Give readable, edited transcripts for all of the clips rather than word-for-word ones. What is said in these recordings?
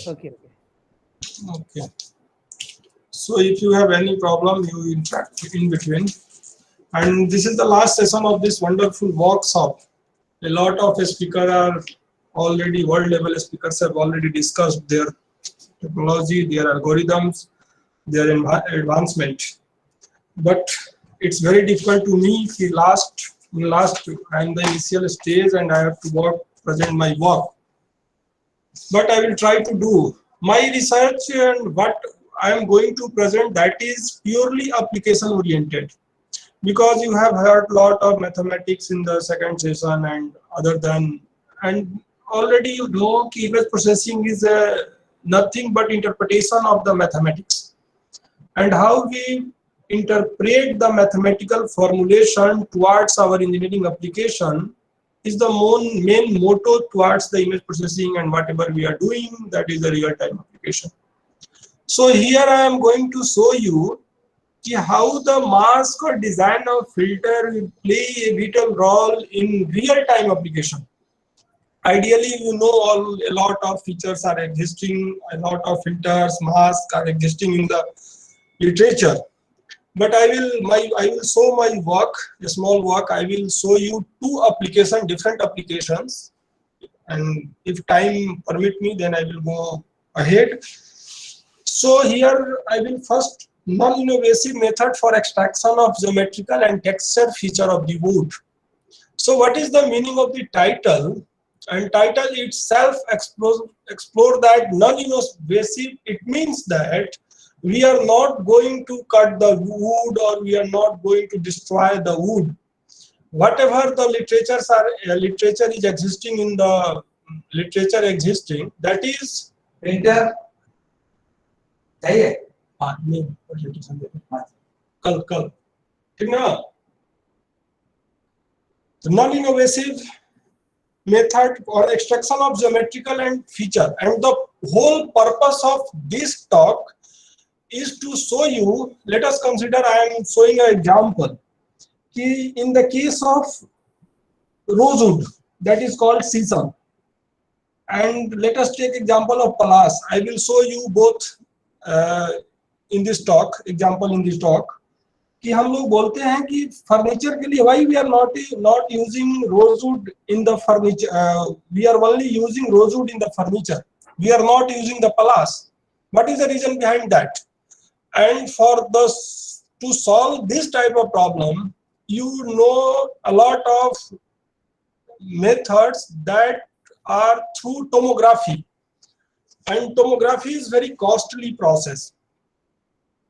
Okay. Okay. So if you have any problem, you interact in between. And this is the last session of this wonderful workshop. A lot of speakers are already, world level speakers have already discussed their technology, their algorithms, their advancement. But it's very difficult to me. I'm the initial stage and I have to present my work. But I will try to do my research, and what I am going to present, that is purely application oriented, because you have heard a lot of mathematics in the second session and already you know image processing is nothing but interpretation of the mathematics, and how we interpret the mathematical formulation towards our engineering application is the main motto towards the image processing, and whatever we are doing, that is the real-time application. So here I am going to show you how the mask or design of filter will play a vital role in real-time application. Ideally, you know, a lot of features are existing, a lot of filters, masks are existing in the literature. But I will show my work, a small work. I will show you different applications, and if time permit me, then I will go ahead. So here I will first non-invasive method for extraction of geometrical and texture feature of the wood. So what is the meaning of the title? And title itself explore that non-invasive. It means that we are not going to cut the wood, or we are not going to destroy the wood. Whatever the literature is existing in the literature existing, that is printer चाहिए नहीं कल ठीक ना. The non-invasive method for extraction of geometrical and feature, and the whole purpose of this talk is to show you. Let us consider, I am showing an example. In the case of rosewood, that is called sisal, and let us take example of palas. I will show you both in this talk, example in this talk. कि हम लोग बोलते हैं कि furniture के लिए why we are not using rosewood in the furniture, we are only using rosewood in the furniture, we are not using the palas. What is the reason behind that? And to solve this type of problem, you know a lot of methods that are through tomography, and tomography is very costly process.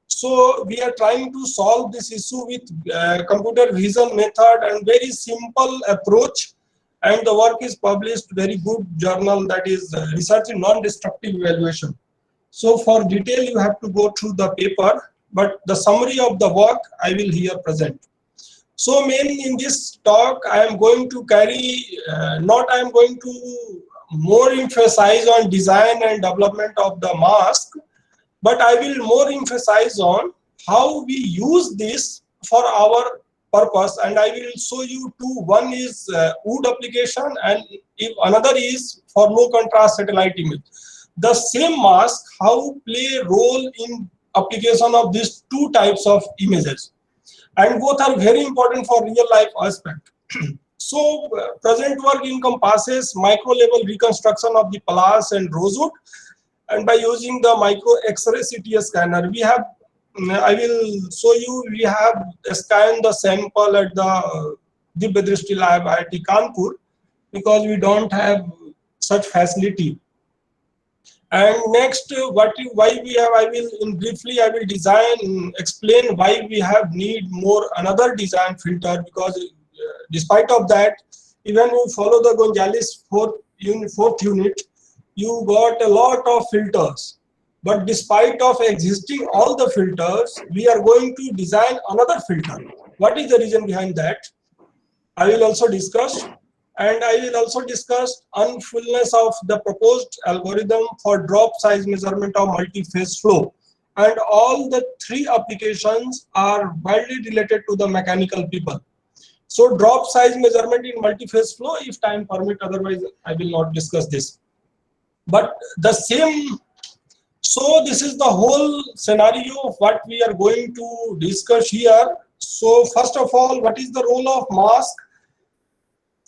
So we are trying to solve this issue with computer vision method and very simple approach, and the work is published very good journal, that is Research in Non-Destructive Evaluation. So for detail you have to go through the paper, but the summary of the work I will here present. So mainly in this talk I am going to more emphasize on design and development of the mask, but I will more emphasize on how we use this for our purpose, and I will show you two. One is wood application, and another is for low contrast satellite image. The same mask, how play a role in application of these two types of images, and both are very important for real life aspect. So present work encompasses micro level reconstruction of the palas and rosewood, and by using the micro X-ray CT scanner, I will show you, we have scanned the sample at the Divya Drishti Lab IIT Kanpur, because we don't have such facility. And next, I will briefly explain why we have need more another design filter, because despite of that, even you follow the Gonzalez fourth unit, you got a lot of filters, but despite of existing all the filters, we are going to design another filter. What is the reason behind that? I will also discuss, and I will also discuss unfullness of the proposed algorithm for drop size measurement of multi-phase flow, and all the three applications are widely related to the mechanical people. So drop size measurement in multi-phase flow, if time permit, otherwise I will not discuss this. But the same So this is the whole scenario of what we are going to discuss here. So first of all, what is the role of mask?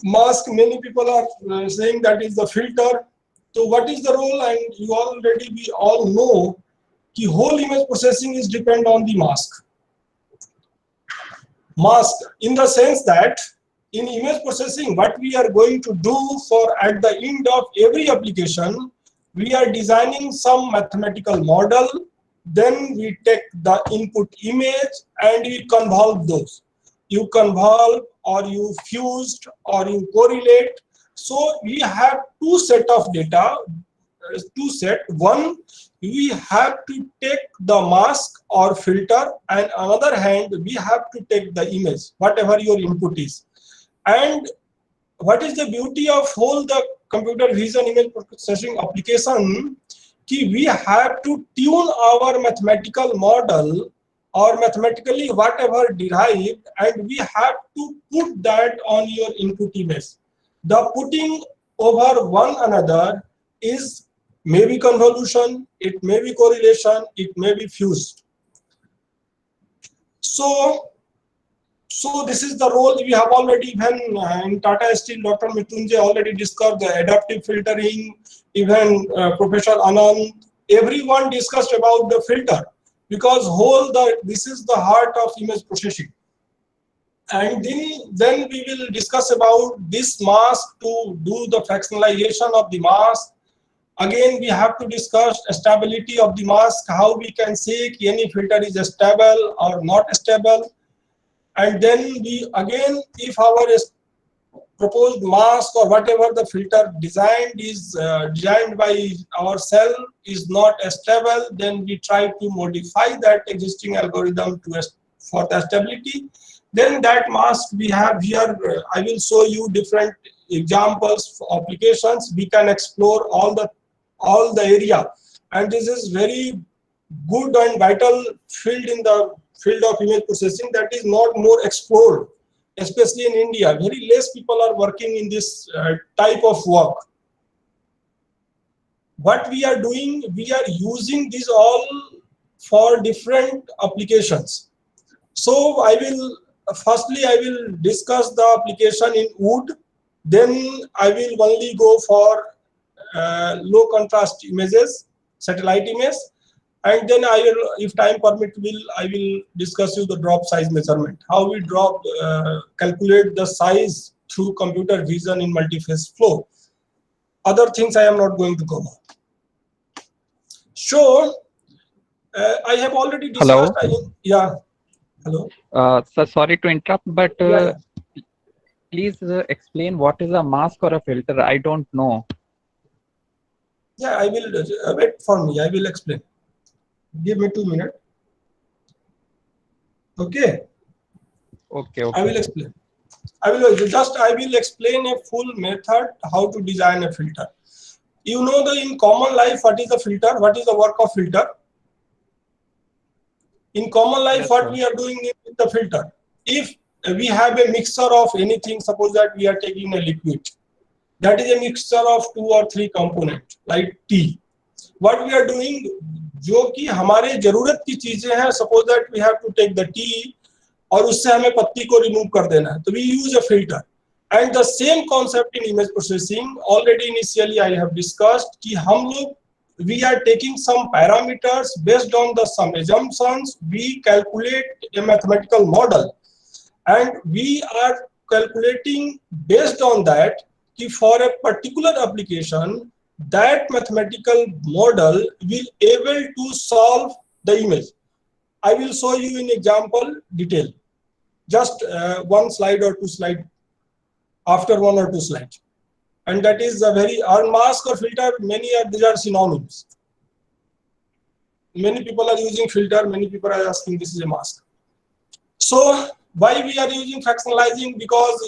Mask, many people are saying that is the filter. So what is the role? And we all know the whole image processing is depend on the mask. Mask in the sense that in image processing, what we are going to do for at the end of every application, we are designing some mathematical model, then we take the input image and we convolve those. You convolve or you fused or you correlate. So we have two set of data, one, we have to take the mask or filter, and another hand we have to take the image, whatever your input is. And what is the beauty of whole the computer vision image processing application? We have to tune our mathematical model or mathematically whatever derived, and we have to put that on your input image. The putting over one another is maybe convolution, it may be correlation, it may be fused. So this is the role we have already, even in Tata Steel, Dr. Mrityunjay already discussed the adaptive filtering, even Professor Anand, everyone discussed about the filter, because this is the heart of image processing. And then we will discuss about this mask to do the fractionalization of the mask. Again, we have to discuss stability of the mask, how we can say any filter is stable or not stable. And then if our proposed mask or whatever the filter designed by ourselves is not stable, then we try to modify that existing algorithm for the stability. Then that mask we have here, I will show you different examples for applications. We can explore all the area, and this is very good and vital field in the field of image processing that is not more explored, especially in India. Very less people are working in this type of work. What we are doing, we are using these all for different applications. So firstly I will discuss the application in wood, then I will only go for low contrast images, satellite image, and then I will, if time permit, I will discuss you the drop size measurement, how we calculate the size through computer vision in multi-phase flow. Other things I am not going to cover. So I have already discussed. Hello. Hello. So sorry to interrupt, but please explain what is a mask or a filter. I don't know. Yeah, I will wait for me. I will explain. Give me 2 minutes. Okay. Okay. I will explain. I will explain a full method how to design a filter. You know in common life, what is a filter? What is the work of filter? In common life, Yes, what sir. we are doing with the filter? If we have a mixture of anything, suppose that we are taking a liquid, that is a mixture of 2 or 3 components like tea. What we are doing, जो कि हमारे जरूरत की चीजें हैं, suppose that we have to take the tea और उससे हमें पत्ती को remove कर देना है, तो we use a filter. And the same concept in image processing, already initially I have discussed कि हम लोग we are taking some parameters, based on some assumptions we calculate a mathematical model, and we are calculating based on that कि for a particular application that mathematical model will able to solve the image. I will show you in example detail, just 1 slide or 2 slide, after 1 or 2 slides. And that is a very, our mask or filter, these are synonyms. Many people are using filter, many people are asking this is a mask. So why we are using fractionalizing? Because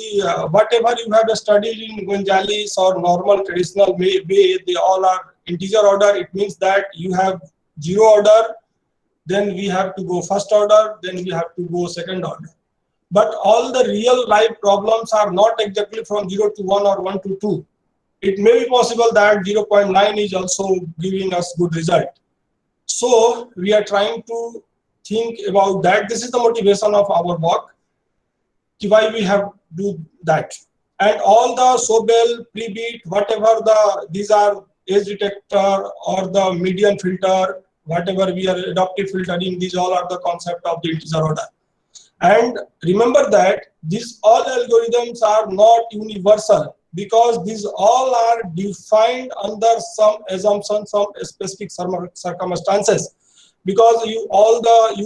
whatever you have studied in Gonzalez or normal traditional way, they all are integer order. It means that you have 0 order, then we have to go first order, then we have to go second order. But all the real life problems are not exactly from 0 to 1 or 1 to 2. It may be possible that 0.9 is also giving us good result. So we are trying to think about that. This is the motivation of our work, why we have do that. And all the Sobel, Prebit, whatever these are edge detector or the median filter, whatever we are adaptive filtering, these all are the concept of the integer order. And remember that these all algorithms are not universal, because these all are defined under some assumptions, some specific circumstances. Because you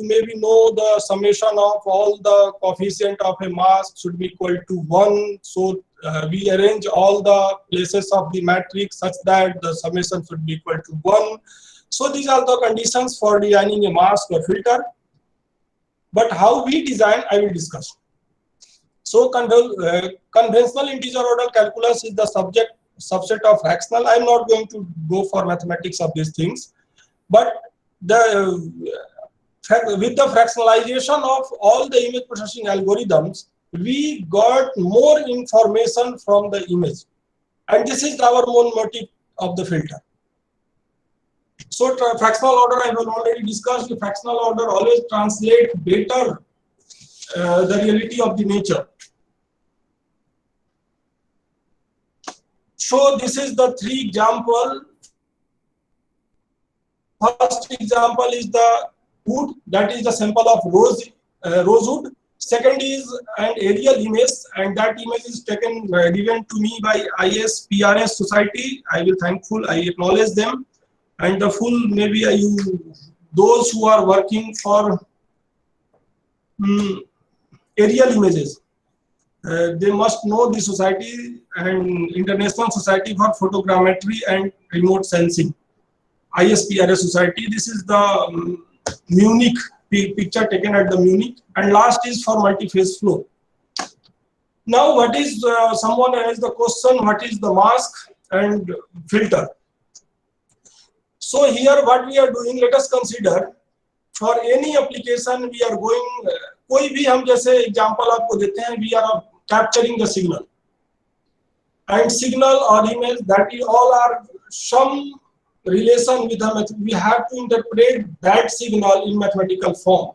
maybe know the summation of all the coefficient of a mask should be equal to 1. So we arrange all the places of the matrix such that the summation should be equal to 1. So these are the conditions for designing a mask or filter. But how we design, I will discuss. So conventional integer order calculus is the subset of fractional. I'm not going to go for mathematics of these things, but with the fractionalization of all the image processing algorithms, we got more information from the image, and this is our main motive of the filter. So fractional order, I have already discussed. The fractional order always translate better the reality of the nature. So this is the 3 example. First example is the wood, that is the sample of rosewood. Second is an aerial image, and that image is taken given to me by ISPRS Society. I will thankful, I acknowledge them. And the full, maybe those who are working for aerial images, they must know the society and International Society for Photogrammetry and Remote Sensing, ISPRS Society. This is the Munich picture taken at the Munich. And last is for multi-phase flow. Now, what is someone has the question, what is the mask and filter? So here what we are doing, let us consider for any application we are going, कोई भी हम जैसे example आपको देते हैं, we are capturing the signal, and signal or image, that is all are some relation with the, we have to interpret that signal in mathematical form.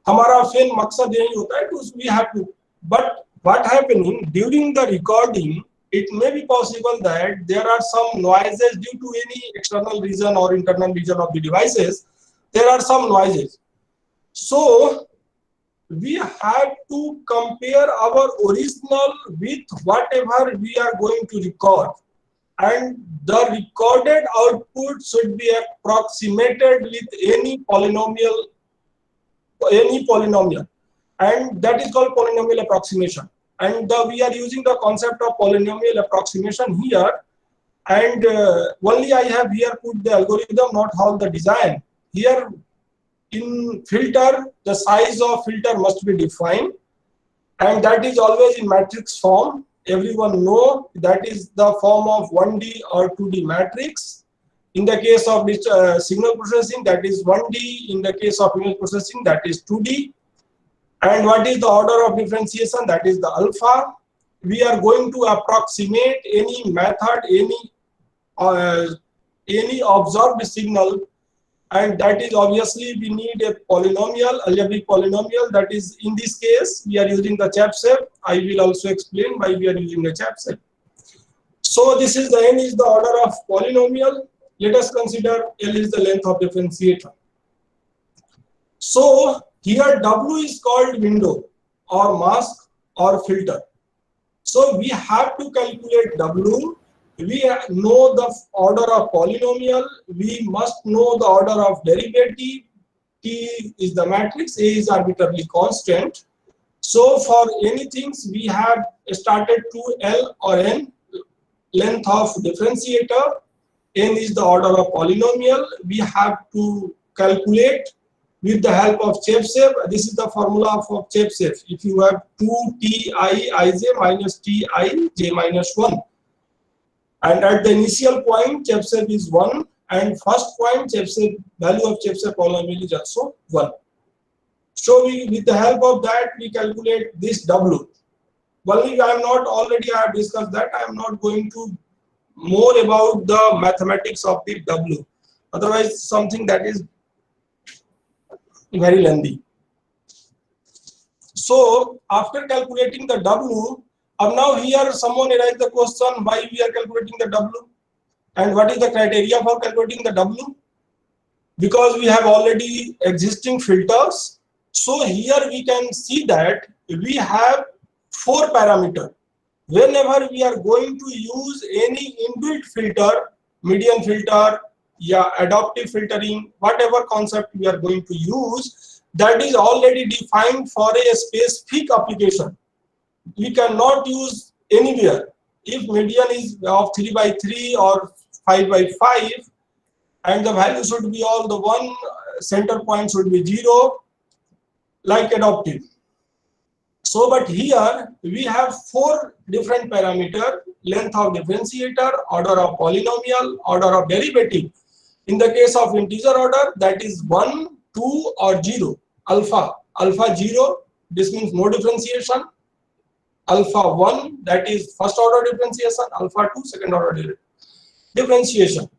हमारा फिर मकसद यही होता है कि we have to, but what happening during the recording, it may be possible that there are some noises due to any external reason or internal reason of the devices. There are some noises. So we have to compare our original with whatever we are going to record, and the recorded output should be approximated with any polynomial, and that is called polynomial approximation. And we are using the concept of polynomial approximation here, and only I have here put the algorithm, not how the design. Here in filter, the size of filter must be defined, and that is always in matrix form. Everyone know that is the form of 1D or 2D matrix. In the case of this signal processing, that is 1D. In the case of image processing, that is 2D. And what is the order of differentiation? That is the alpha. We are going to approximate any method, any observed signal, and that is obviously we need a polynomial, algebraic polynomial. That is, in this case, we are using the Chebyshev. I will also explain why we are using the Chebyshev. So this is the n is the order of polynomial. Let us consider L is the length of differentiator. So here W is called window or mask or filter. So we have to calculate W. We know the order of polynomial. We must know the order of derivative. T is the matrix. A is arbitrarily constant. So for anything we have started to L or N, length of differentiator. N is the order of polynomial. We have to calculate with the help of Chebyshev. This is the formula for Chebyshev. If you have 2TiIj minus Tij minus 1. And at the initial point, Chebyshev is 1. And first point, Chebyshev, value of Chebyshev polynomial is also 1. So with the help of that, we calculate this W. Only I have discussed that. I am not going to more about the mathematics of the W. otherwise something that is very lengthy. So after calculating the W, now here someone raised the question why we are calculating the W and what is the criteria for calculating the W, because we have already existing filters. So here we can see that we have 4 parameters. Whenever we are going to use any inbuilt filter, median filter, yeah, adaptive filtering, whatever concept we are going to use, that is already defined for a specific application. We cannot use anywhere. If median is of 3/3 or 5/5, and the value should be all the one, center point should be 0, like adaptive. So, but here we have 4 different parameters: length of differentiator, order of polynomial, order of derivative. In the case of integer order, that is 1, 2 or 0. Alpha 0, this means no differentiation. Alpha 1, that is first order differentiation. Alpha 2, second order differentiation.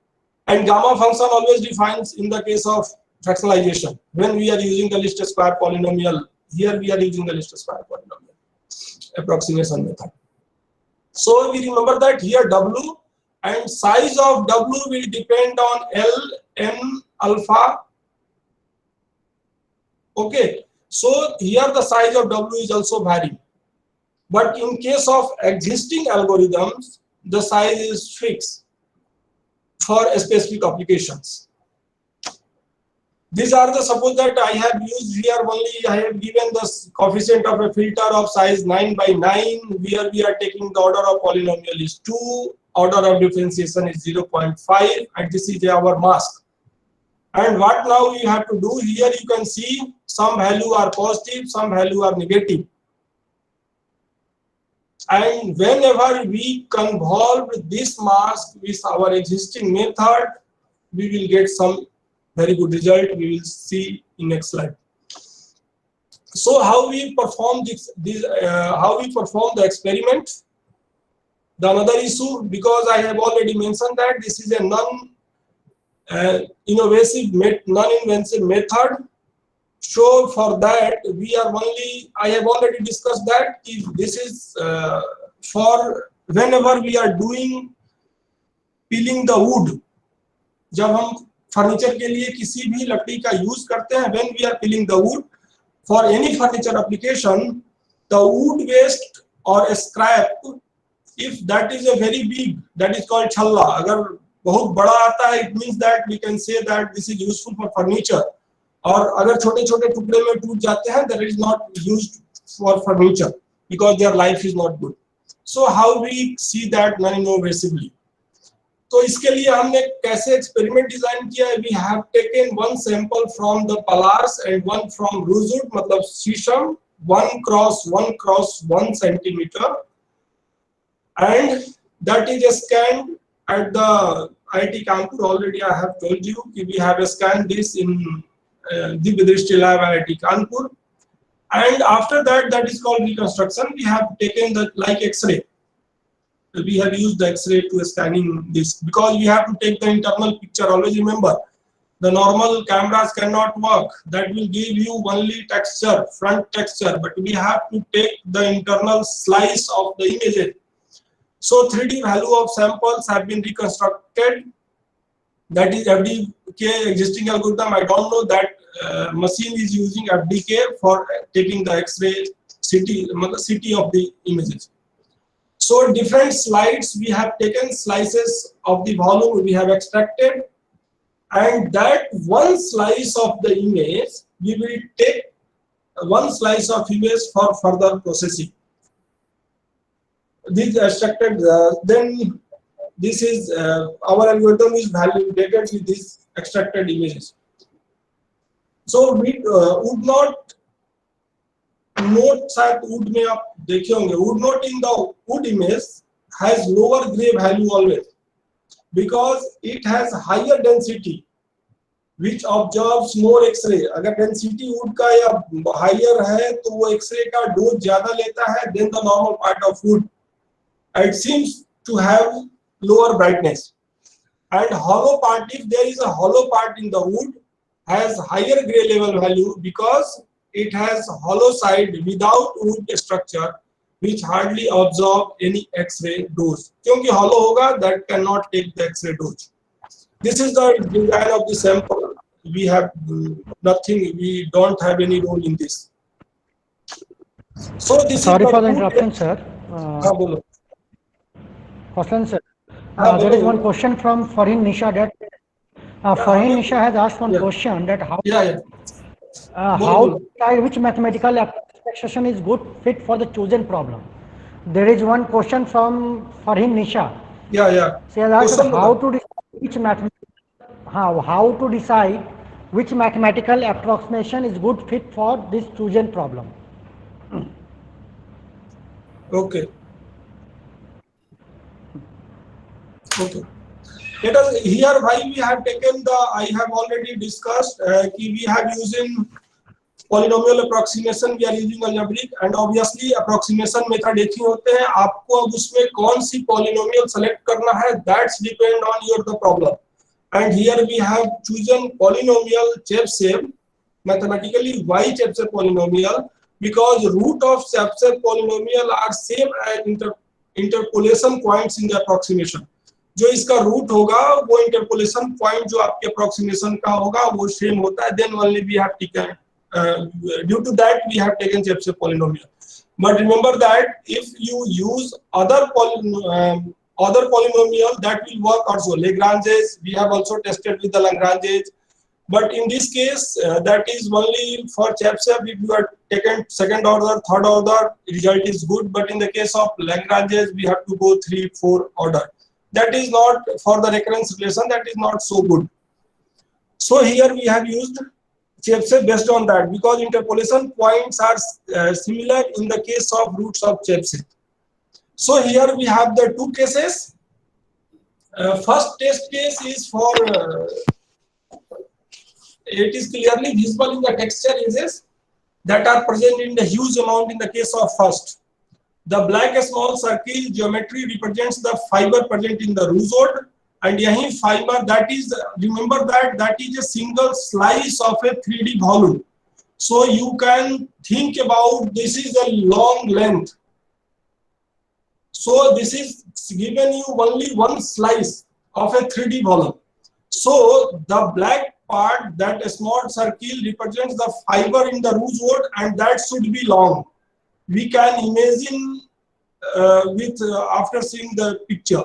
And gamma function always defines in the case of fractionalization. When we are using the least square polynomial, here we are using the least square polynomial approximation method. So we remember that here W and size of W will depend on L, N, alpha. Okay, so here the size of W is also varying. But in case of existing algorithms, the size is fixed for specific applications. These are the, suppose that I have used here only, I have given the coefficient of a filter of size 9/9, where we are taking the order of polynomial is 2, order of differentiation is 0.5, and this is our mask. And what now you have to do, here you can see some value are positive, some value are negative. And whenever we convolve this mask with our existing method, we will get some very good result. We will see in next slide. So how we perform how we perform the experiment? The another issue, because I have already mentioned that this is a non-invasive method. So for that we are only, I have already discussed that if this is for whenever we are doing peeling the wood, जब हम furniture के लिए किसी भी लकड़ी का use करते हैं, when we are peeling the wood for any furniture application, the wood waste or scrap, if that is a very big, that is called छल्ला. अगर बहुत बड़ा आता है, it means that we can say that this is useful for furniture. और अगर छोटे-छोटे टुकड़े में टूट जाते हैं, that is not used for furniture because their life is not good. So how we see that non-invasively? तो इसके लिए हमने कैसे एक्सपेरिमेंट डिजाइन किया है? We have taken one sample from the Palars and one from rosewood, मतलब शीशम, 1x1x1 centimeter, and that is scanned at the IIT Kanpur. Already I have told you we have scanned this in Divya Drishti Lab IIT Kanpur, and after that, that is called reconstruction. We have taken the like X-ray. We have used the X-ray to scanning this because we have to take the internal picture. Always remember, the normal cameras cannot work. That will give you only texture, front texture, but we have to take the internal slice of the images. So 3D value of samples have been reconstructed. That is FDK existing algorithm. I don't know that machine is using FDK for taking the X-ray CT of the images. So different slides, we have taken slices of the volume we have extracted, and that one slice of the image, we will take one slice of image for further processing. This extracted, then this is our algorithm is validated with these extracted images. So we would not note, शायद wood में आप देखे होंगे, wood note in the wood image has lower gray value always because it has higher density which absorbs more X-ray. अगर density wood का या higher है तो वो X-ray का dose ज़्यादा लेता है than the normal part of wood. It seems to have lower brightness. And hollow part, if there is a hollow part in the wood, has higher gray level value because it has hollow side without wood structure, which hardly absorb any X-ray dose. क्योंकि hollow होगा, that cannot take the X-ray dose. This is the design of the sample. We have nothing. We don't have any role in this. So this Sorry is for the interruption, sir. बोलो. Hoslan sir, हाँ, there बोलो, is one बोलो. question from Farheen Nisha that Farheen Nisha has asked one question that how Yeah. how बोलो. to decide which mathematical expression is good fit for the chosen problem. There is one question from Farheen Nisha. Yeah. She has asked Question how बोलो. to decide which how to decide which mathematical approximation is good fit for this chosen problem. Okay. Let us here why we have taken the, I have already discussed we have using polynomial approximation, we are using algebraic, and obviously approximation method एक ही होते हैं. आपको अब उसमें कौन सी polynomial select करना है, that's depend on your the problem. And here we have chosen polynomial Chebyshev, mathematically why Chebyshev polynomial, because root of Chebyshev polynomial are same as interpolation points in the approximation. जो इसका root होगा वो interpolation point जो आपके approximation का होगा वो same होता है. Then only we have taken due to that we have taken Chebyshev polynomial. But remember that if you use other polynomial, that will work also. Lagrange's, we have also tested with the Lagrange's, but in this case that is only for Chebyshev. If you are taken second order, third order, result is good, but in the case of Lagrange's we have to go 3, 4 order. That is not for the recurrence relation, that is not so good. So here we have used Chebyshev based on that, because interpolation points are similar in the case of roots of Chebyshev. So here we have the two cases. First test case is for it is clearly visible in the texture edges that are present in the huge amount in the case of first. The black small circle geometry represents the fiber present in the rhizode, and yahi fiber, that is, remember that is a single slice of a 3D volume. So you can think about this is a long length. So this is given you only one slice of a 3D volume. So the black part, that small circle represents the fiber in the rhizode, and that should be long. We can imagine after seeing the picture.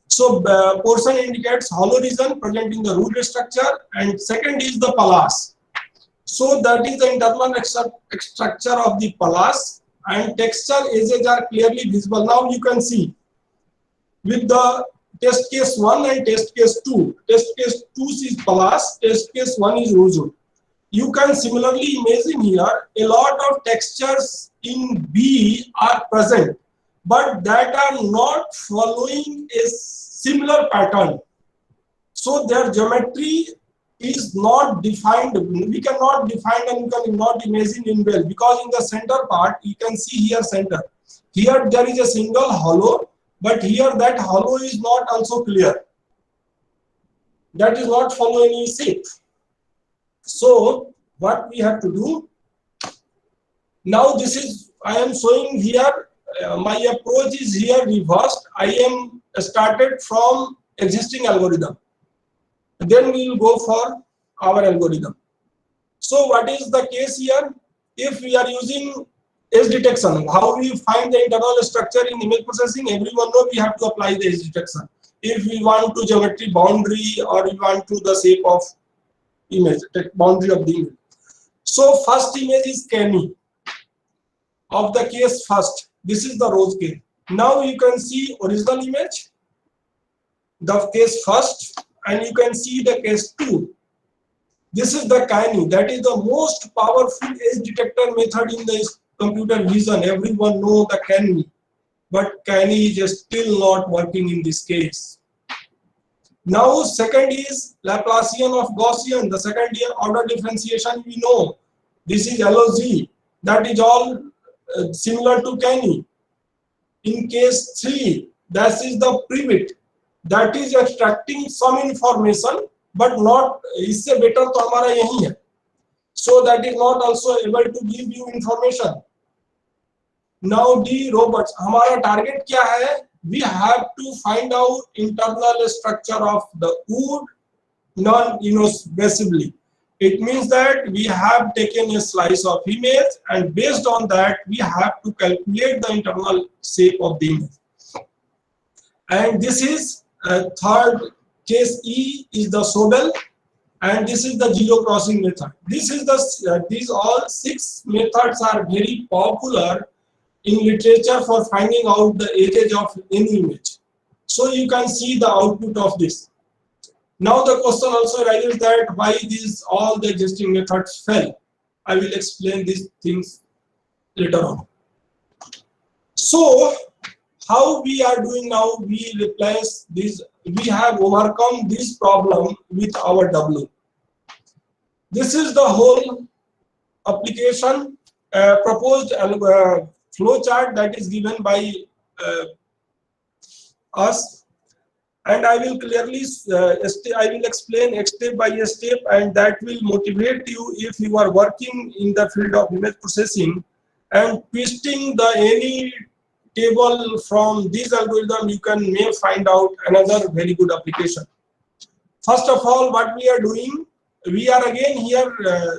So portion indicates hollow region present in the root structure, and second is the pallas. So that is the internal structure of the pallas, and texture edges are clearly visible. Now you can see with the test case 1 and test case 2. Test case 2 is pallas, test case 1 is rhizode. You can similarly imagine here a lot of textures in B are present, but that are not following a similar pattern. So their geometry is not defined. We cannot define and we cannot imagine in well, because in the center part you can see here center. Here there is a single hollow, but here that hollow is not also clear. That is not follow any shape. So what we have to do now, this is I am showing here. My approach is here reversed. I am started from existing algorithm. Then we will go for our algorithm. So what is the case here? If we are using edge detection, how we find the internal structure in image processing, everyone know we have to apply the edge detection. If we want to geometry boundary, or we want to the shape of image, boundary of the image. So first image is Kenny of the case first. This is the rose case. Now you can see original image, the case first, and you can see the case 2. This is the Kenny. That is the most powerful edge detector method in the computer vision. Everyone know the Kenny, but Kenny is still not working in this case. Now second is Laplacian of Gaussian. The second order differentiation we know. This is LOG. That is all similar to Kenny. In case 3, that is the Privet. that is extracting some information, but not इससे better तो हमारा यही है. So that is not also able to give you information. Now D robots, हमारा target क्या है? We have to find out internal structure of the wood non-invasively. It means that we have taken a slice of image, and based on that we have to calculate the internal shape of the image. And this is third case E is the Sobel, and this is the zero crossing method. This is the these all 6 methods are very popular in literature for finding out the age of any image. So you can see the output of this. Now the question also arises that why these all the existing methods fail. I will explain these things later on. So how we are doing now, we replace this, we have overcome this problem with our W. This is the whole application proposed flow chart that is given by us, and I will clearly I will explain step by step, and that will motivate you if you are working in the field of image processing and twisting the any table from this algorithm. You may find out another very good application. First of all, what we are doing, we are again here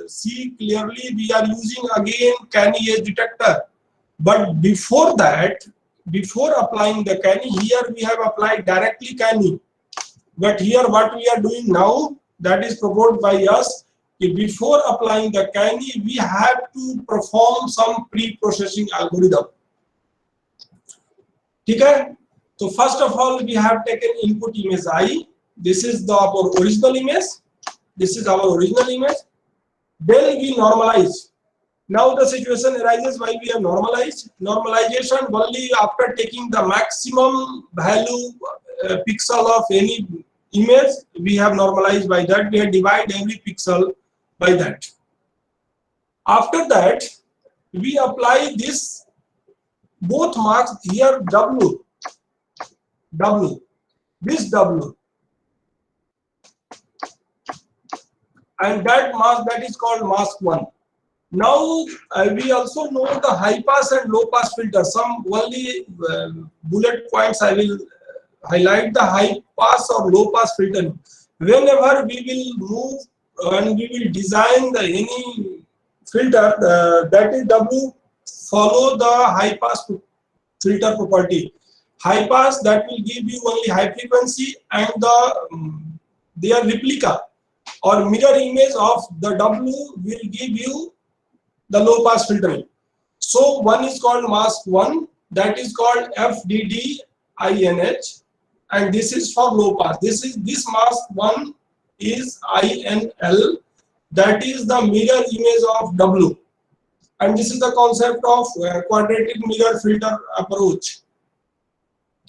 see clearly we are using again Canny edge detector. But before that, before applying the Canny, here we have applied directly Canny. But here what we are doing now, that is proposed by us, before applying the Canny, we have to perform some pre-processing algorithm. Okay? So first of all, we have taken input image I. This is our original image. This is our original image. Then we normalize. Now the situation arises why we have normalized. Normalization only after taking the maximum value pixel of any image, we have normalized by that. We have divided every pixel by that. After that, we apply this both marks here W, this W, and that mask that is called mask 1. Now we also know the high pass and low pass filter. Some only bullet points I will highlight the high pass or low pass filter. Whenever we will move and we will design the any filter, that is W, follow the high pass filter property. High pass, that will give you only high frequency, and their replica or mirror image of the W will give you the low pass filtering. So one is called mask 1, that is called FDD-INH, and this is for low pass. This mask 1 is INL, that is the mirror image of W, and this is the concept of quadratic mirror filter approach.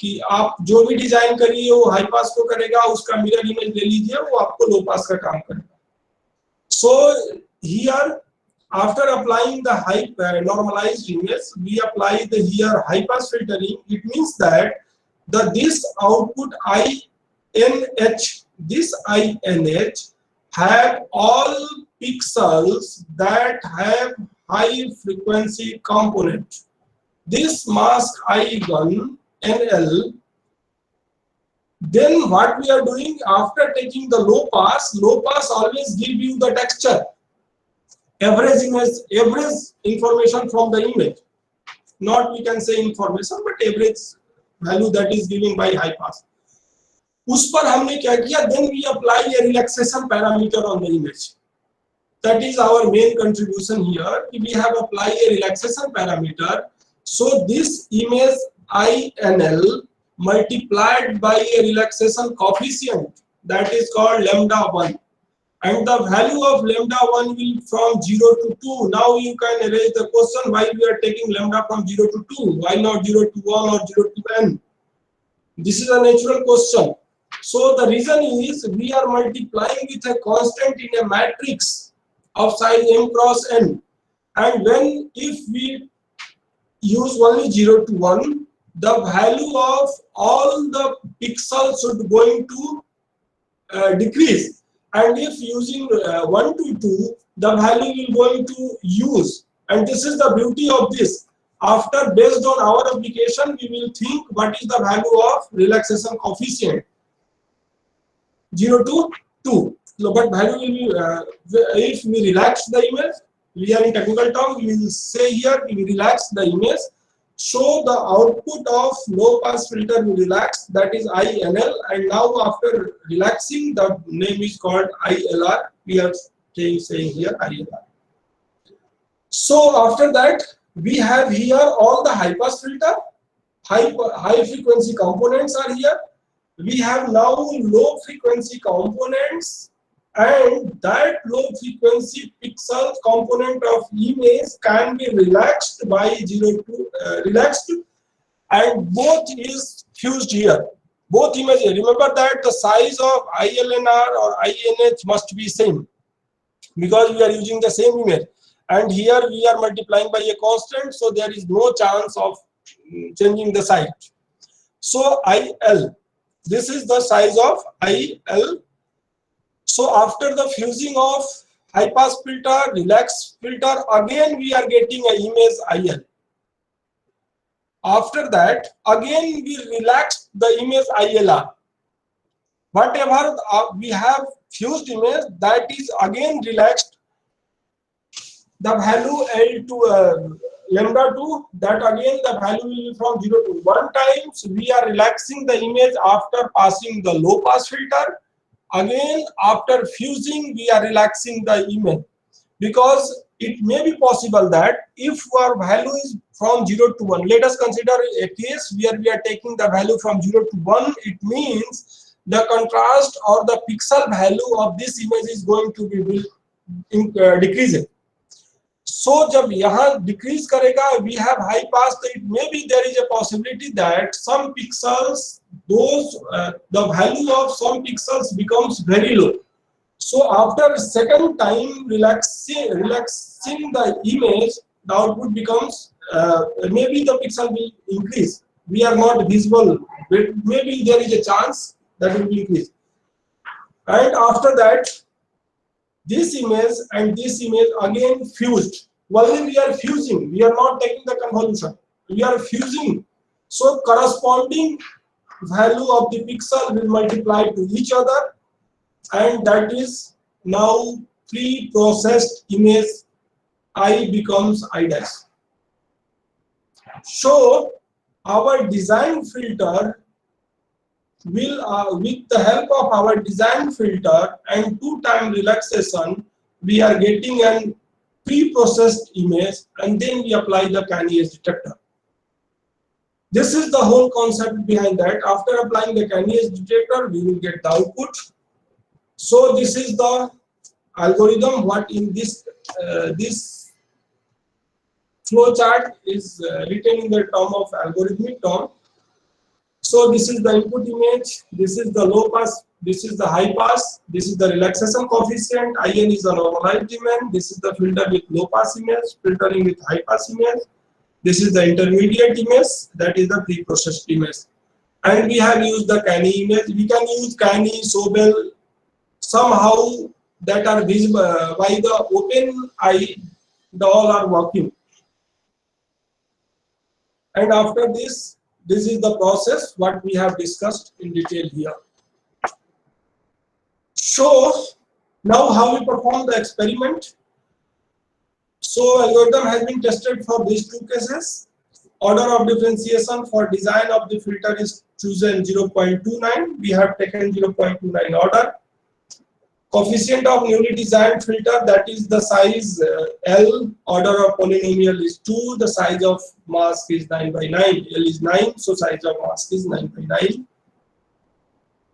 कि आप जो भी design करिए वो high pass को करेगा, उसका mirror image ले लीजिए, वो आपको लो पास का काम करेगा. So here, after applying the high normalized image, we apply the here high pass filtering. It means that this output INH, this INH have all pixels that have high frequency component. This mask I1 NL. Then what we are doing after taking the low pass always give you the texture, average image, average information from the image. Not we can say information, but average value that is given by high pass. उस पर हमने क्या किया? Then we apply a relaxation parameter on the image. That is our main contribution here. We have applied a relaxation parameter. So this image INL multiplied by a relaxation coefficient, that is called lambda 1, and the value of lambda 1 will from 0 to 2. Now you can raise the question why we are taking lambda from 0 to 2, why not 0 to 1 or 0 to n? This is a natural question. So the reason is we are multiplying with a constant in a matrix of size m cross n, and if we use only 0 to 1, the value of all the pixels should going to decrease, and if using 1 to 2, the value will going to use. And this is the beauty of this. After, based on our application, we will think what is the value of relaxation coefficient 0 to 2. So, but value will be if we relax the image, we are in technical term, we will say here we relax the image. So the output of low pass filter will relax, that is INL, and now after relaxing, the name is called ILR. We are saying here ILR. So after that, we have here all the high pass filter, high frequency components are here. We have now low frequency components, and that low frequency pixel component of image can be relaxed by 0 to relaxed, and both is fused here. Both images, remember that the size of ILNR or INH must be same, because we are using the same image, and here we are multiplying by a constant, so there is no chance of changing the size. So IL, this is the size of IL. So after the fusing of high pass filter, relax filter, again we are getting an image IL. After that, again we relax the image ILR. Whatever we have fused image, that is again relaxed. The value L to lambda 2, that again the value will be from 0 to 1 times. We are relaxing the image after passing the low pass filter. Again, after fusing, we are relaxing the image, because it may be possible that if our value is from 0 to 1, let us consider a case where we are taking the value from 0 to 1, it means the contrast or the pixel value of this image is going to be decreasing. So जब यहाँ decrease करेगा, we have high pass, so it may be there is a possibility that some pixels, the value of some pixels becomes very low. So after second time relaxing the image, the output becomes maybe the pixel will increase. We are not visible, but maybe there is a chance that it will increase. And after that, this image and this image again fused. Only we are fusing, we are not taking the convolution, we are fusing. So corresponding value of the pixel will multiply to each other, and that is now pre-processed image I becomes I dash. So our design filter will with the help of our design filter and 2-time relaxation, we are getting an pre-processed image, and then we apply the Canny edge detector. This is the whole concept behind that. After applying the Canny edge detector, we will get the output. So this is the algorithm. What in this this flow chart is written in the term of algorithmic term. So this is the input image, this is the low pass, this is the high pass, this is the relaxation coefficient, IN is the normalized image, this is the filter with low pass image, filtering with high pass image, this is the intermediate image, that is the pre-processed image. And we have used the Canny image. We can use Canny, Sobel, somehow that are visible by the open eye, the all are working. And after this, this is the process what we have discussed in detail here. So now how we perform the experiment. So algorithm has been tested for these two cases. Order of differentiation for design of the filter is chosen 0.29. We have taken 0.29 order. Coefficient of newly designed filter, that is the size L, order of polynomial is 2, the size of mask is 9 by 9, L is 9, so size of mask is 9 by 9.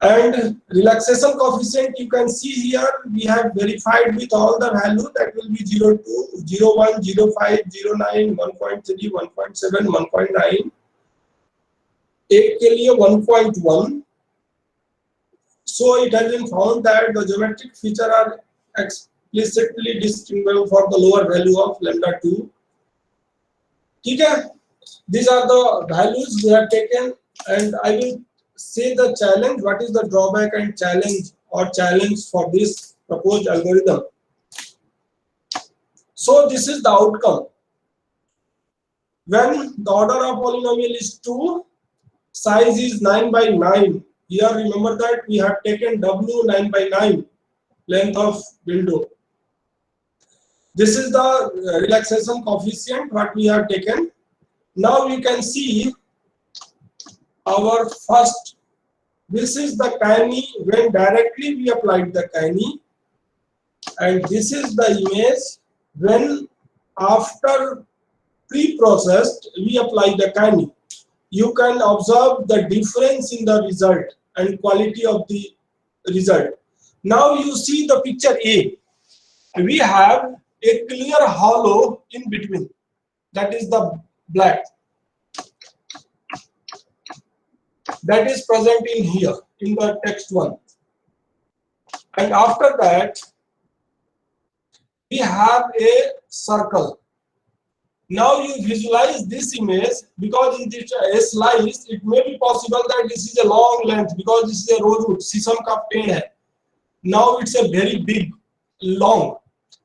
And relaxation coefficient, you can see here, we have verified with all the value, that will be 0.2, 0.1, 0.5, 0.9, 1.3, 1.7, 1.9. एक के लिए 1.1. So it has been found that the geometric features are explicitly distinguishable for the lower value of lambda 2. ठीक है? These are the values we have taken, and I will say the challenge. What is the drawback and challenge for this proposed algorithm? So this is the outcome. When the order of polynomial is 2, size is 9 by 9. Here remember that we have taken W 9 by 9, length of window. This is the relaxation coefficient what we have taken. Now we can see our first, this is the Kayani when directly we applied the Kayani, and this is the image when after pre-processed we apply the Kayani. You can observe the difference in the result and quality of the result. Now you see the picture A. We have a clear hollow in between, that is the black, that is present in here in the text one. And after that we have a circle. Now you visualize this image, because it is a slice, it may be possible that this is a long length because this is a rosewood, sisam ka ped hai. Now it's a very big, long.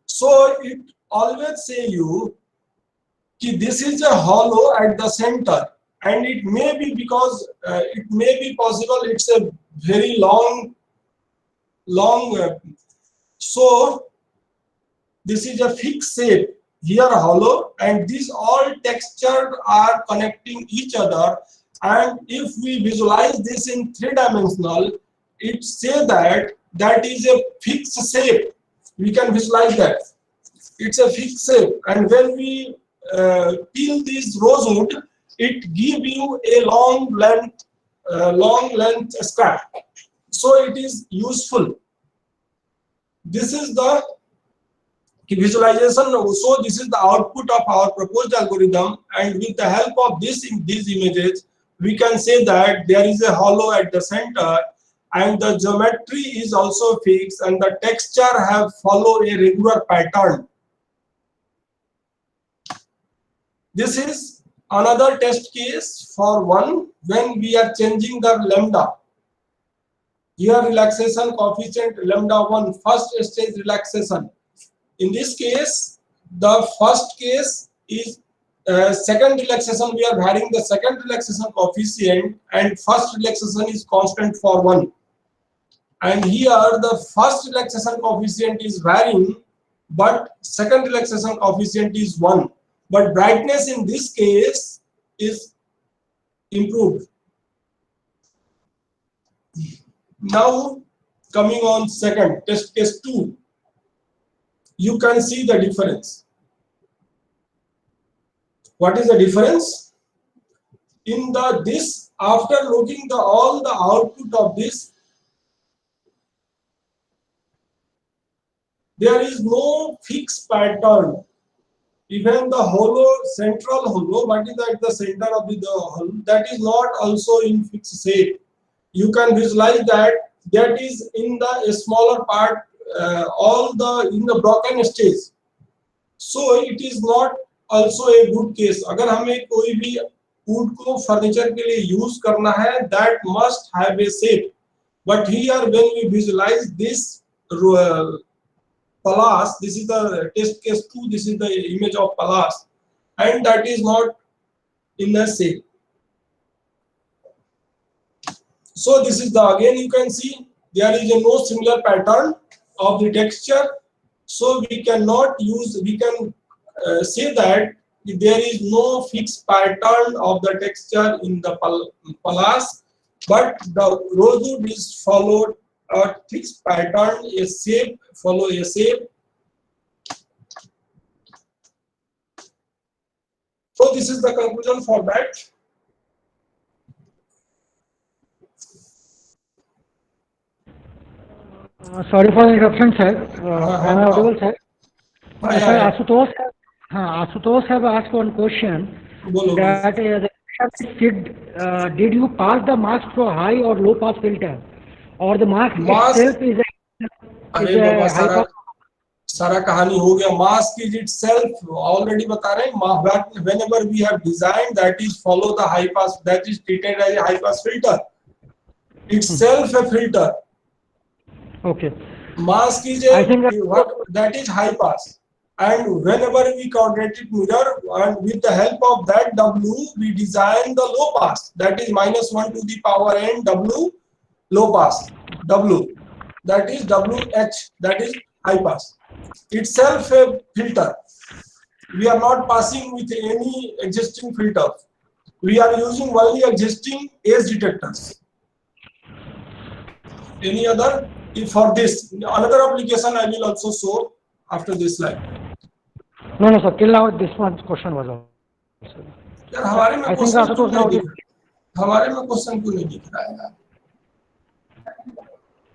So it always say you कि this is a hollow at the center, and it may be because it may be possible it's a very long. So this is a fixed shape. Here hollow, and these all textures are connecting each other, and if we visualize this in 3-dimensional, it say that that is a fixed shape. We can visualize that it's a fixed shape, and when we peel this rosewood, it give you a long length scrap, so it is useful. This is the visualization. So this is the output of our proposed algorithm, and with the help of these images we can say that there is a hollow at the center, and the geometry is also fixed, and the texture have follow a regular pattern. This is another test case for one when we are changing the lambda. Here relaxation coefficient lambda 1, first stage relaxation. In this case, the first case is second relaxation. We are varying the second relaxation coefficient, and first relaxation is constant for 1. And here the first relaxation coefficient is varying, but second relaxation coefficient is 1. But brightness in this case is improved. Now coming on second test case 2. You can see the difference. What is the difference? In this, after looking all the output of this, there is no fixed pattern. Even the hollow, central hollow, what is at the center of the hollow, that is not also in fixed shape. You can visualize that is in the smaller part, all in the broken stage. So it is not also a good case. अगर हमें कोई भी wood को furniture के लिए use करना है, that must have a shape. But here when we visualize this Pallas, this is the test case 2, this is the image of Pallas, and that is not in the shape. So this is again you can see there is no similar pattern of the texture, so we cannot use, we can say that there is no fixed pattern of the texture in the Pallas, but the rosewood is followed a fixed pattern, a shape, follow a shape. So this is the conclusion for that. Sorry for the interruption, sir. Am I audible, sir? Sir, Ashutosh have asked one question. That the question is, did you pass the mask for high or low pass filter, or the mask itself is a सारा कहानी हो गया. Mask is itself already बता रहे हैं. Whenever we have designed that is follow the high pass, that is treated as a high pass filter. Itself a filter. Okay. Mask is I think that is high pass. And whenever we quadratic mirror, and with the help of that W, we design the low pass. That is -1 to the power n W low pass. W. That is WH. That is high pass. Itself a filter. We are not passing with any existing filter. We are using only existing edge detectors. Any other? For this, another application I will also show after this slide. No, sir. Till now, this one question was all. यार हमारे में I think question also क्यों नहीं now दिख रहा? हमारे में question क्यों नहीं दिख रहा है यार?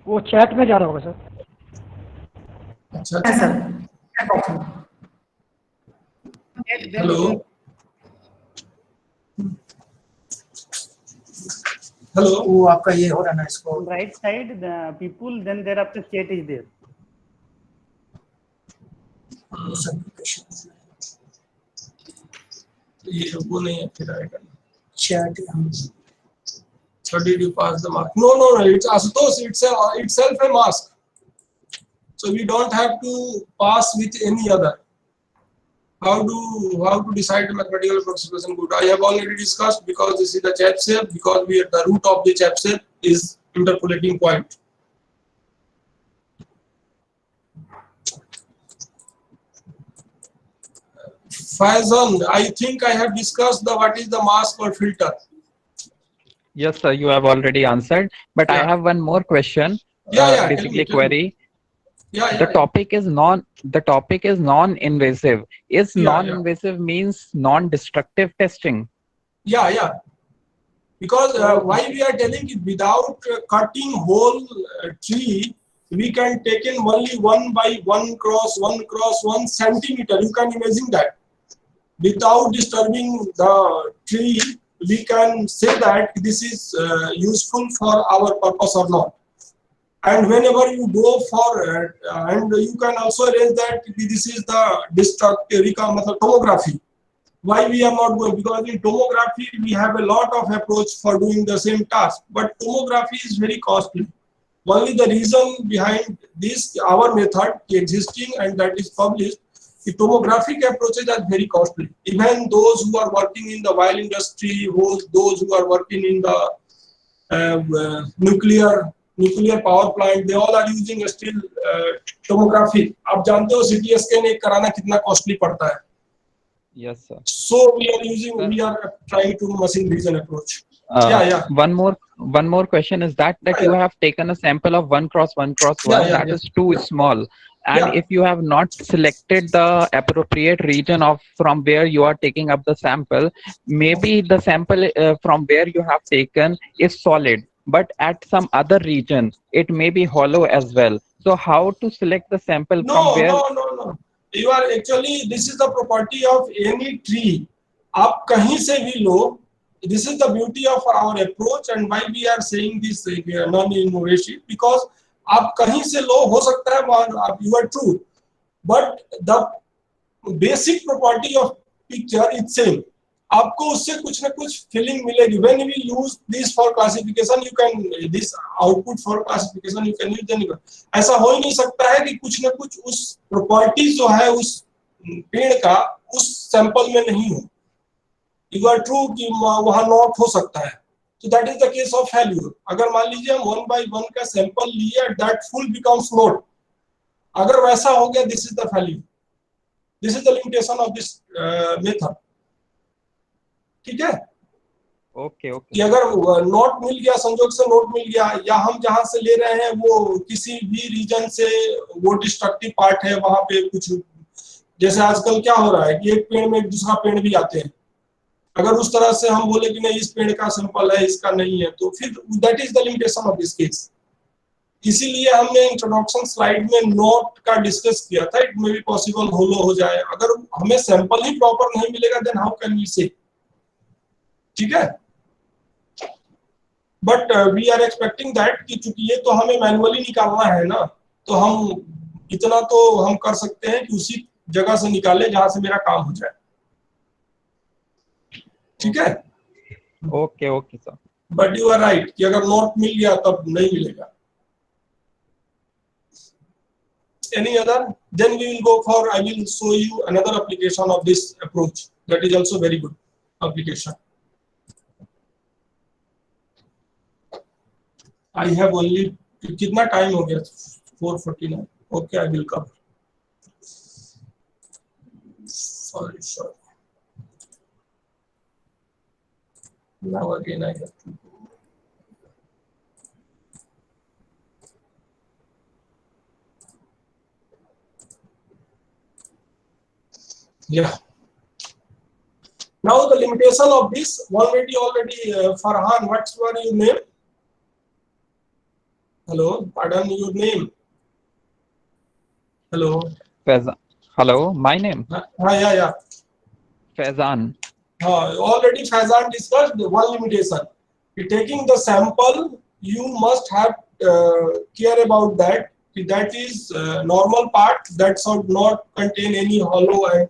वो चैट में जा रहा होगा सर. अच्छा Yes, sir. Hello hello. वो आपका ये हो रहा है ना इसको. Right side, the people, then thereafter chat is there. ये वो नहीं है फिर आएगा. Chat. 30 to pass the mark. No, it's Asutosh. Itself a mask. So we don't have to pass with any other. How to decide the mathematical approximation good? I have already discussed, because this is the Chebyshev, because the root of the Chebyshev is interpolating point. Faizan, I think I have discussed what is the mask or filter. Yes, sir, you have already answered. But I Yeah. have one more question. Yeah, Basically, tell me. query. Yeah. The topic is non-invasive. Is Yeah, non-invasive means non-destructive testing? Yeah. Because why we are telling it, without cutting whole tree, we can take in only 1 by 1 cross 1 cross 1 centimeter. You can imagine that. Without disturbing the tree, we can say that this is useful for our purpose or not. And whenever you go for and you can also raise that this is the destructive tomography. Why we are not going? Because in tomography we have a lot of approach for doing the same task, but tomography is very costly. Only the reason behind this, our method existing and that is published, the tomographic approaches are very costly. Even those who are working in the oil industry, those who are working in the nuclear power plant, they all are using still tomography. आप जानते हो CT scan एक कराना कितना costly पड़ता है. Yes, sir. So we are trying to machine vision approach. Yeah. One more question is that you have taken a sample of 1 cross 1 cross 1. That is too small. And if you have not selected the appropriate region from where you are taking up the sample, maybe the sample from where you have taken is solid, but at some other region it may be hollow as well. So how to select the sample from where? No. You are actually, this is the property of any tree. आप कहीं से भी लो. This is the beauty of our approach and why we are saying this non-innovative, because आप कहीं से लो, हो सकता है you are true, but the basic property of picture is same. आपको उससे कुछ ना कुछ feeling मिलेगी. When we use this for classification, you can this output for classification you can use anywhere. ऐसा हो ही नहीं सकता है कि कुछ ना कुछ उस property जो है उस पेड़ का उस sample में नहीं हो. You are true कि वहाँ not हो सकता है. So that is the case of failure. अगर मान लीजिए हम 1 by 1 का sample लिए, that full becomes not. अगर वैसा हो गया, this is the failure. This is the limitation of this method. ठीक है. Okay. कि अगर नोट मिल गया, संजोग से नोट मिल गया, या हम जहां से ले रहे हैं वो किसी भी रीजन से वो डिस्ट्रक्टिव पार्ट है, वहां पे कुछ, जैसे आजकल क्या हो रहा है कि एक पेड़ में एक दूसरा पेड़ भी आते हैं. अगर उस तरह से हम बोले कि नहीं इस पेड़ का सैंपल है, इसका नहीं है, तो फिर that is the limitation of this case. इसीलिए हमने इंट्रोडक्शन स्लाइड में नोट का डिस्कस किया था. इट मे बी पॉसिबल होलो हो जाए. अगर हमें सैंपल ही प्रॉपर नहीं मिलेगा, then how can we say. ठीक है. But we are expecting that कि चूंकि ये तो हमें मैनुअली निकालना है ना, तो हम इतना तो हम कर सकते हैं कि उसी जगह से निकाले जहां से मेरा काम हो जाए। ठीक है, okay okay sir. But you are right कि अगर नॉट मिल गया तब नहीं मिलेगा। Any other? Then we will go for, I will show you another application of this approach that is also very good application. I have only, कितना time हो गया? 4:49. Okay, I will cover. Sorry. Now again I have to. Yeah. Now the limitation of this already Farhan, what's your name? Hello, pardon, your name. Hello. Faizan. Hello, my name Yeah. Faizan. Already Faizan discussed one limitation. Taking the sample, you must have care about that. That is normal part that should not contain any hollow and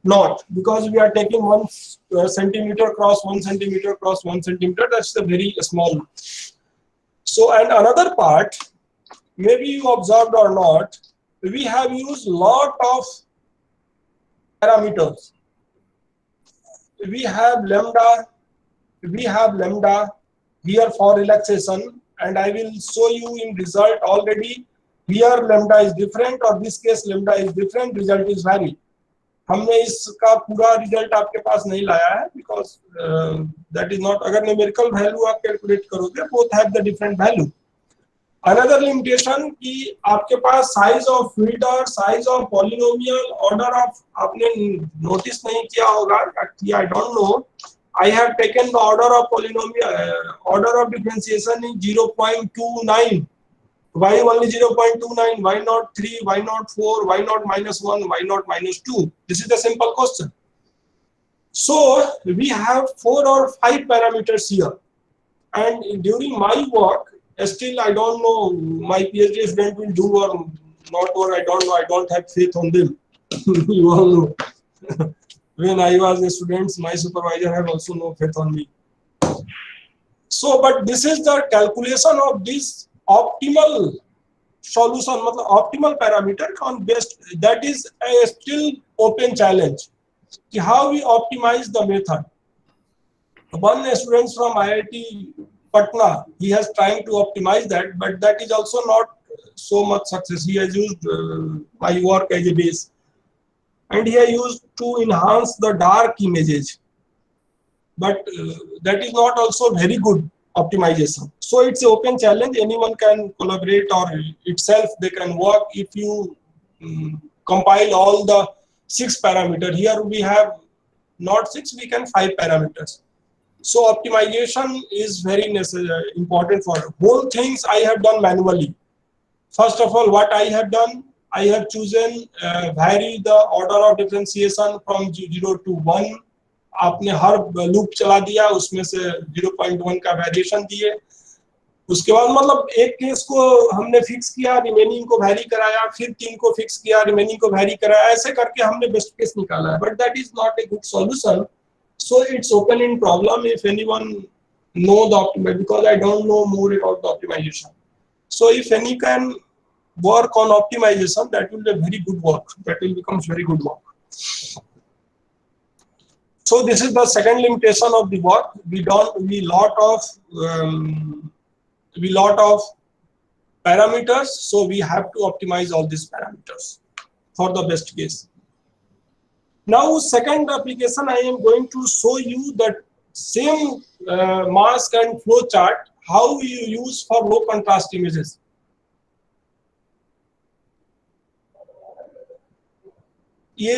knot, because we are taking 1 centimeter cross 1 centimeter cross 1 centimeter. That's the very small. So, and another part, maybe you observed or not, we have used lot of parameters. We have lambda here for relaxation, and I will show you in result already. Here lambda is different, or this case lambda is different, result is vary. हमने इसका पूरा result आपके पास नहीं लाया है, because that is not, अगर numerical value आप calculate करोगे, both have the different value. Another limitation कि आपके पास size of filter, size of polynomial, order of, आपने नोटिस नहीं किया होगा, I don't know, I have taken the order of polynomial, order of differentiation is 0.29. Why only 0.29? Why not 3? Why not 4? Why not -1? Why not -2? This is the simple question. So we have 4 or 5 parameters here, and during my work, still I don't know my PhD student will do or not, or I don't know. I don't have faith on them. You all know. When I was a student, my supervisor had also no faith on me. So, but this is the calculation of this optimal solution, optimal parameter on best. That is a still open challenge. How we optimize the method. One student from IIT Patna, he has trying to optimize that, but that is also not so much success. He has used my work as a base, and he has used to enhance the dark images, but that is not also very good optimization. So it's an open challenge. Anyone can collaborate, or itself they can work. If you compile all the 6 parameters, here we have not 6, we can 5 parameters. So optimization is very necessary, important for whole things. I have done manually. First of all, what I have done, I have chosen vary the order of differentiation from 0 to 1. आपने हर loop चला दिया, उसमें से 0.1 का variation दिए। उसके बाद मतलब एक केस को हमने फिक्स किया, रिमेनिंग को वैरी कराया, फिर 3 को फिक्स किया, रिमेनिंग को वैरी कराया, ऐसे करके हमने बेस्ट केस निकाला है। But that is not a good solution. So it's open in problem. If anyone know the optimization, because I don't know more about the optimization. So if any can work on optimization, that will be very good work. That will become very good work. So this is the second limitation of the work. We lot of parameters, so we have to optimize all these parameters for the best case. Now second application, I am going to show you that same mask and flow chart, how you use for low contrast images. ये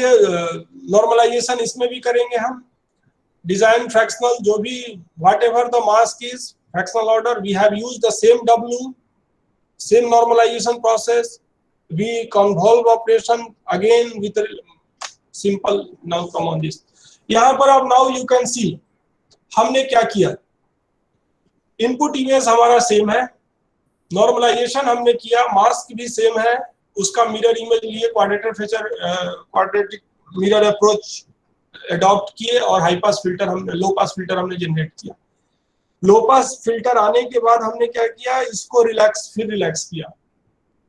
normalisation इसमें भी करेंगे हम. Design fractional, जो भी whatever the mask is, fractional order, we have used the same W, same normalization process. We convolve operation again with a simple. Now come on this. यहाँ पर अब now you can see हमने क्या किया. Input image हमारा same है, normalisation हमने किया, मास्क भी सेम है, उसका मिरर इमेज लिए, क्वाड्रेटिक मिरर अप्रोच अडॉप्ट किए और हाई पास फिल्टर हमने, लो पास फिल्टर हमने जनरेट किया। लो पास फिल्टर आने के बाद हमने क्या किया, इसको रिलैक्स किया,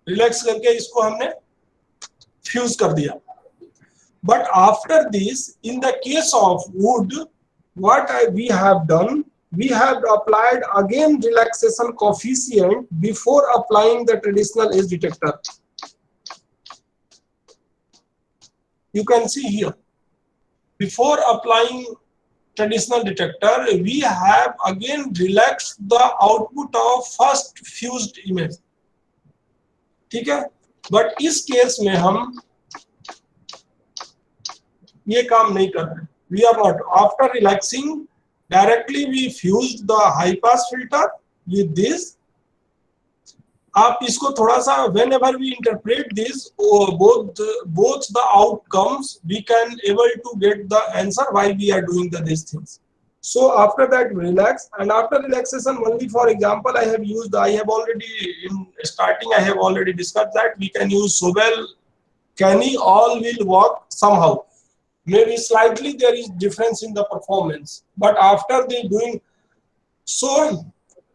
रिलैक्स करके इसको हमने फ्यूज कर दिया। But after this, in the case of wood, what we have done, we have applied again relaxation coefficient before applying the traditional edge detector. You can see here, before applying traditional detector, we have again relaxed the output of first fused image. ठीक है, but इस case में हम ये काम नहीं कर रहे। We are not. After relaxing, directly we fused the high pass filter with this. आप इसको थोड़ा सा, whenever we interpret this, both the outcomes, we can able to get the answer why we are doing these things. So after that we relax, and after relaxation only, for example, I have already in starting I have already discussed that we can use Sobel, Canny, all will work somehow. Maybe slightly there is difference in the performance, but after the doing so,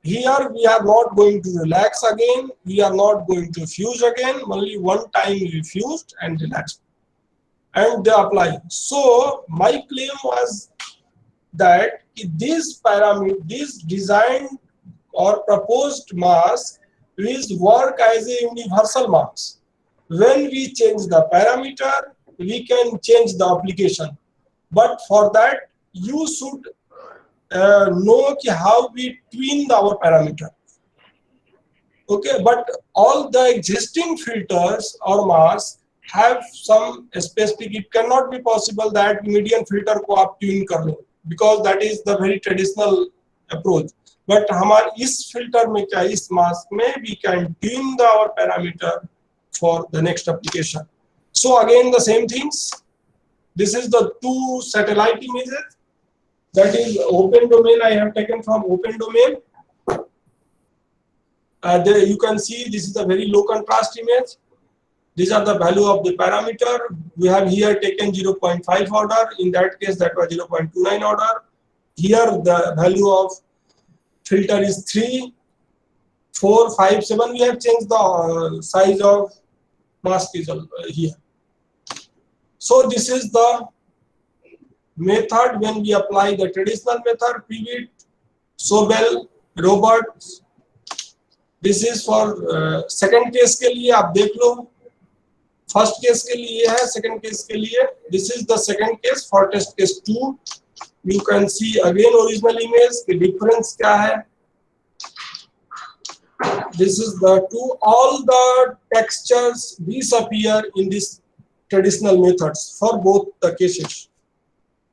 here we are not going to relax again, we are not going to fuse again, only one time we fused and relaxed and they apply. So my claim was that this parameter, this designed or proposed mask will work as a universal mask. When we change the parameter, we can change the application, but for that you should know how we twin our parameter. Okay, but all the existing filters or masks have some specific, it cannot be possible that median filter को आप tune कर लो, because that is the very traditional approach. But हमारे इस filter में क्या, इस mask में we can tune our parameter for the next application. So again the same things. This is the two satellite images. That is open domain. I have taken from open domain. There you can see this is a very low contrast image. These are the value of the parameter. We have here taken 0.5 order. In that case, that was 0.29 order. Here the value of filter is 3, 4, 5, 7. We have changed the size of mask is here. So this is the method when we apply the traditional method, Pivot, Sobel, Roberts. This is for second case के लिए आप देख लो, first case के लिए है, second case के लिए. This is the second case for test case 2. You can see again original image. The difference क्या है? This is the two. All the textures disappear in this traditional methods for both the cases.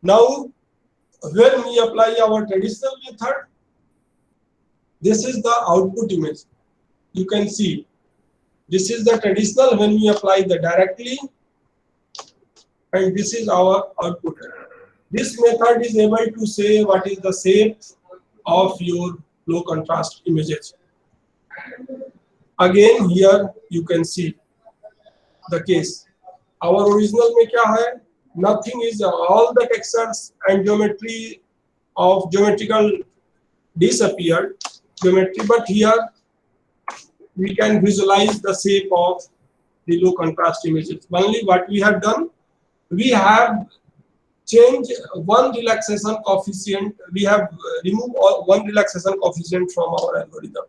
Now, when we apply our traditional method, this is the output image. You can see this is the traditional when we apply the directly, and this is our output. This method is able to say what is the shape of your low contrast images. Again, here you can see the case. Our original में क्या है? Nothing is, all the textures and geometry of geometrical disappeared geometry, but here we can visualize the shape of the low contrast images. Only what we have done, we have changed one relaxation coefficient. We have removed one relaxation coefficient from our algorithm.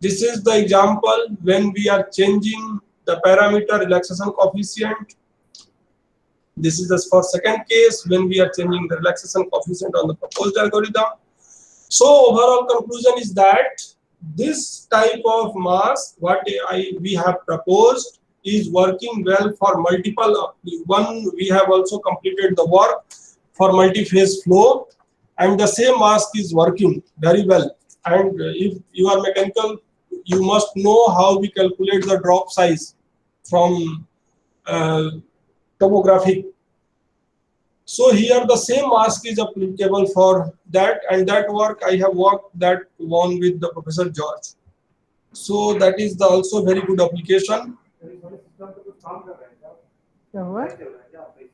This is the example when we are changing the parameter relaxation coefficient. This is the for second case when we are changing the relaxation coefficient on the proposed algorithm. So overall conclusion is that this type of mask, what we have proposed, is working well for multiple. One, we have also completed the work for multi-phase flow, and the same mask is working very well. And if you are mechanical, you must know how we calculate the drop size from topographic. So here the same mask is applicable for that, and that work I have worked that one with the Professor George. So that is the also very good application. क्या हुआ?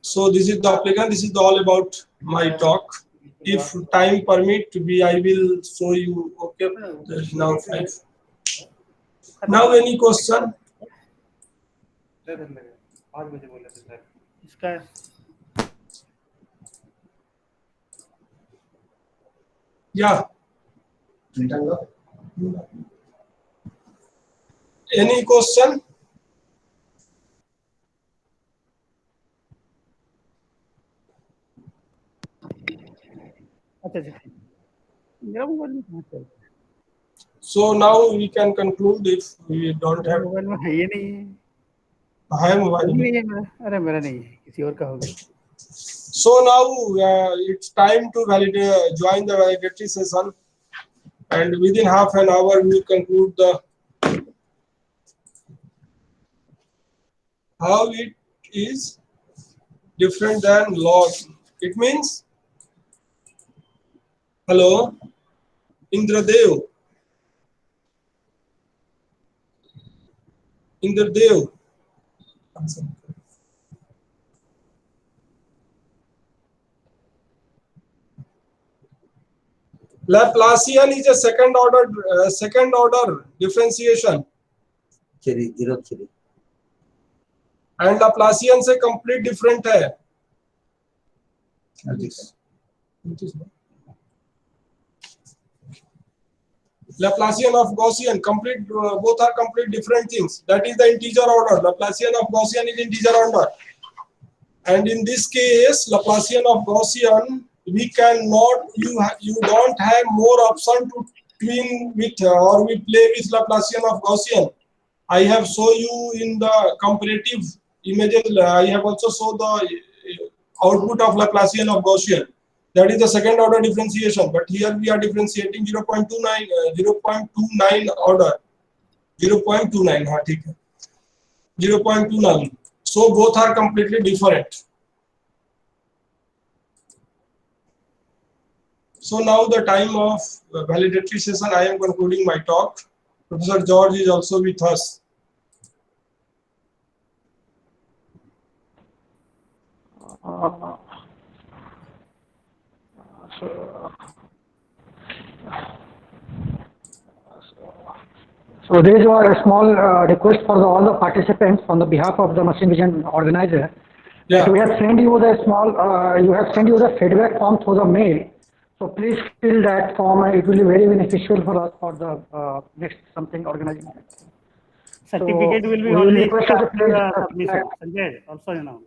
So this is the application. This is all about my talk. If time permit, I will show you. Okay, there is now 5. Now any question? इसका Yeah. Any question? अच्छा अच्छा मेरा mobile में कहाँ चल रहा So now we can conclude if we don't है? have mobile में है ये नहीं है, high mobile. नहीं है मेरा, अरे मेरा नहीं है, किसी और का होगा। So now it's time to join the validatory session, and within half an hour we will conclude the how it is different than log. It means, hello, Indradev. Indradev. Laplacian is a second order differentiation, zero three. and Laplacian से complete different है. Laplacian of Gaussian, complete, both are complete different things. That is the integer order. Laplacian of Gaussian is integer order. And in this case, Laplacian of Gaussian, we cannot, you don't have more option to twin with or we play with Laplacian of Gaussian. I have shown you in the comparative images, I have also shown the output of Laplacian of Gaussian. That is the second order differentiation, but here we are differentiating 0.29 order, 0.29, 0.29. So both are completely different. So now the time of validatory session, I am concluding my talk. Professor George is also with us. So there is a small request for all the participants on the behalf of the machine vision organizer. Yeah. We have sent you the the feedback form through the mail. So please fill that form. It will be very beneficial for us for the next something organizing. Certificate will be we will only request you to after please the submission. Sanjay, also you know.